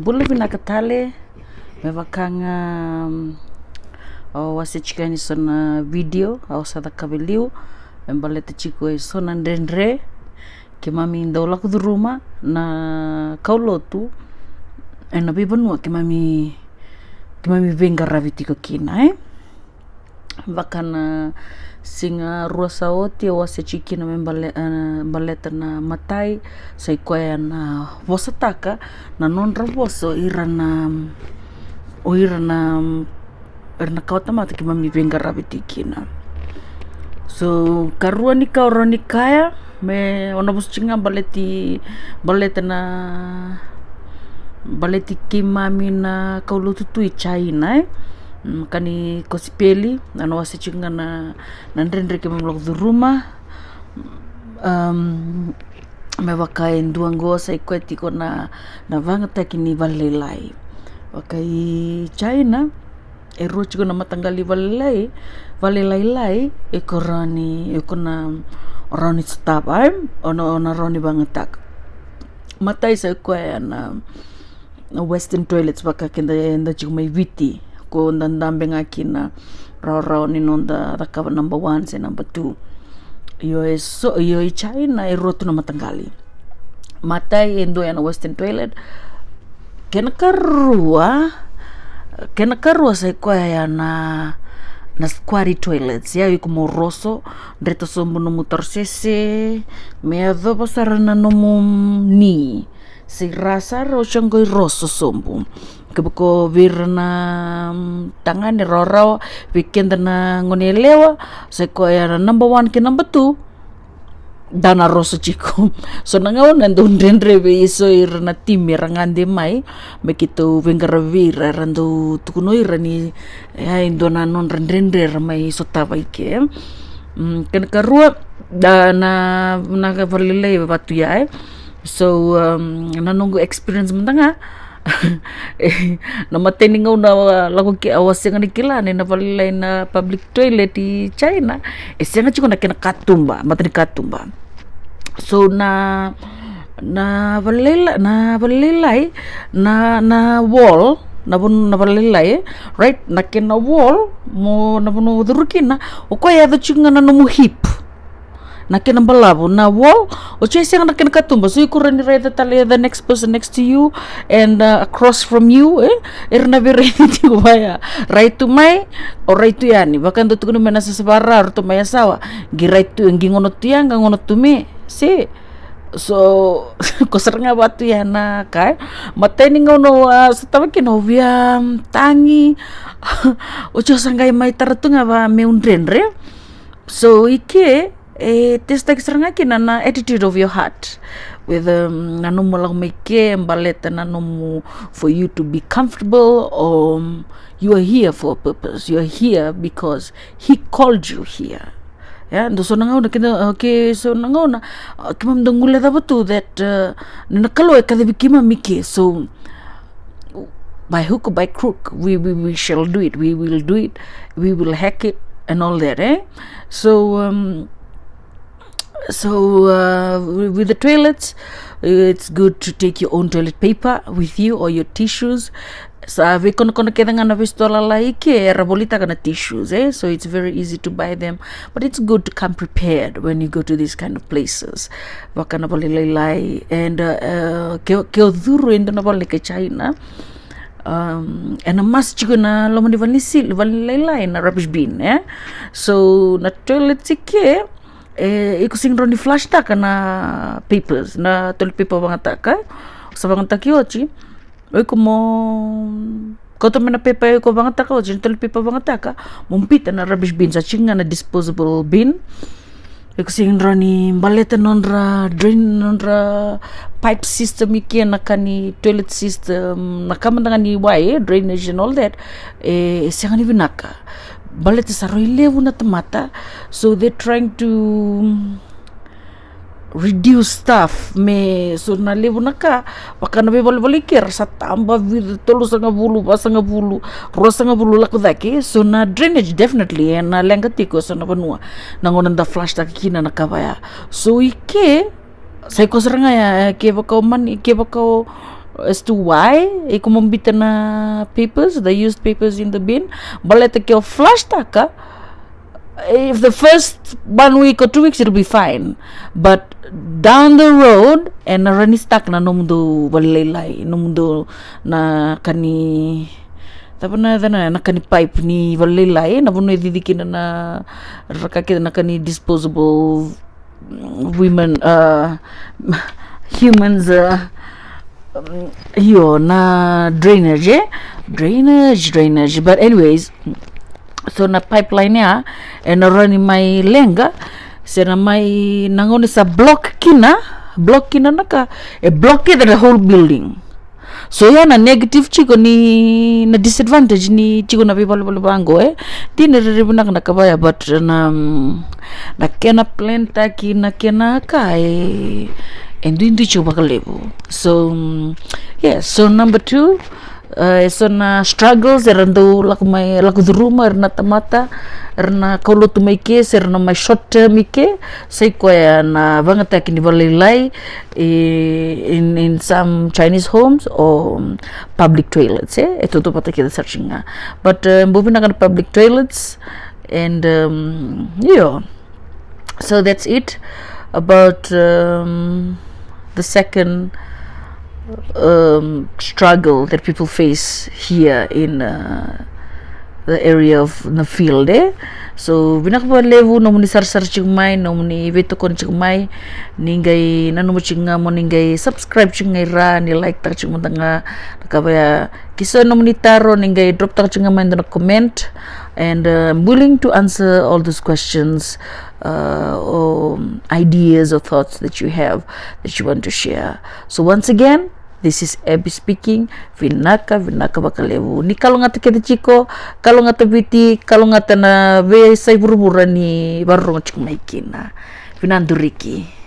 Bula vinakatale mevakanga wasechikani sona video au sada kabeliu embalete chico sona ndendre kimami ndola kuduruma na Kaulotu ena bibanua kimami venga ravitiko kina vakana singa ruasa oti wasechikina baleta na matai sai koya na wasataka na nonra voso irana kautamata kimami venga ravitikina so karua ni kauronikaya me ona buscinga baleti kimami na Kaulotu tui China kani kosipeli ana wasichinga na ndrendre kimamlok duruma me wakai nduango sai kwetiko na vangata kini valelai wakai China erochiko na matangali valelai ekona roni sotava ona roni bangatak matai sai kwa na western toilets baka kenda chikuma viti ko ndandambe ngakina raw ni nonda kava number 1 se number 2 iyo China erotu na matangali matai endo ya na western toilet kena karua sai kwa ya na square toilets ya yuko moroso ndreto sombo no motorsese me ado pasarana no ni si rasa ro chango rosso sombo keboko virna tangane rorao weekend na ngonelewa sai kwa ya number 1 ke number 2 dana rosso chico so nangau nando ndendre we so irna timi rangande mai mekito vengaravira rando tukuno irani ya indona non ndendre mai sotava ike kan karua dana valile batu ya so nanongo experience mendanga nama teningau na lagu ki awasenga nikila na valile na public toilet di China esenga chiko na kena katumba matani katumba so na valelai na wall na valelai right na kena wall mo na bunu durukina okoya do chinga na no hip na kena balabo na wall o cheseng na kena katumba so ikurani right the next person next to you and across from you erna vireni tiwaya right to mai or right to yani bakan do tukunu mena sesabara or to maya sawa gi right to ngingono tiang ngono to me si so kosernga batu ya na kai mateni ngono setawa kino via tangi ocho sangai mai taratunga ba meundrenre so ike testa kisranga kina na attitude of your heart with nanomu lang make baleta nanomu for you to be comfortable or you are here for a purpose, you are here because he called you here. Yeah, ndo so nangau na kina okay so nangau na kimam dongule da batu that nakalo ekadebikima mike so by hook or by crook we shall do it, we will do it, we will hack it and all that so with the toilets it's good to take your own toilet paper with you or your tissues sa we kono kedanga na pistola laike rabolita kana tissues so it's very easy to buy them but it's good to come prepared when you go to these kind of places wakana bolilai and ke oduru endo na bolike China and a mas chico na lomani valilai na rubbish bin so na toilet sike ikusing roni flash taka na papers na toilet paper bangataka sa bangataki ochi oi como koto mena paper ko bangataka ochi toilet paper bangataka mumpita na rubbish bin sa chinga na disposable bin ikusing roni baleta nonra drain nonra pipe system iki na kani toilet system nakamandanga ni wai drainage and all that sangani vinaka baleta saroi levu na tamata so they're trying to reduce stuff me so na levu naka wakana be balik sa tamba with tolo sanga bulu rosanga bulu lakudaki so na drainage definitely na lengatiko so na banua nangonan da flash ta kina na kabaya so ike sai ko seranga ya ke bakau as to why iko mambita na papers, the used papers in the bin, baleta kyo flush taka. If the first 1 week or 2 weeks it'll be fine, but down the road and narani stuck na numdo balilay numdo na kani tapos na kani pipe ni balilay na puno didikin na rakakita na kani disposable women humans na drainage but anyways, so na pipeline niya and narani may lenga sina may nangoni sa block kina naka blockade the whole building. So yan na negative chiko ni na disadvantage ni chiko na people bango di niriribu na nakabaya but na kena planta ki na kena kai and hindi chiko bakalebu. So yes, so number 2 so na struggles erando laku duruma erna tamata erna Kaulotu maike erna my short term ike sai ko na vangata kini balilay in some Chinese homes or public toilets ito to pata kita searching nga but mbubi na public toilets and so that's it about the second struggle that people face here in the area of the field so binakba levu no muni sar chingmay no muni veto kon chingmay ningay nanu chinga mo ningay subscribe chingay ra ni like ta chingmo nga nakabaya kiso no muni taro ningay drop ta chinga man na comment and I'm willing to answer all those questions or ideas or thoughts that you have that you want to share. So once again, this is Abby speaking. Vinaka bakalevu. Ni kalau ngata kita chiko, kalau ngata biti, kalau ngata na ve sai buru ni baru ngachik maikina. Vinanduriki.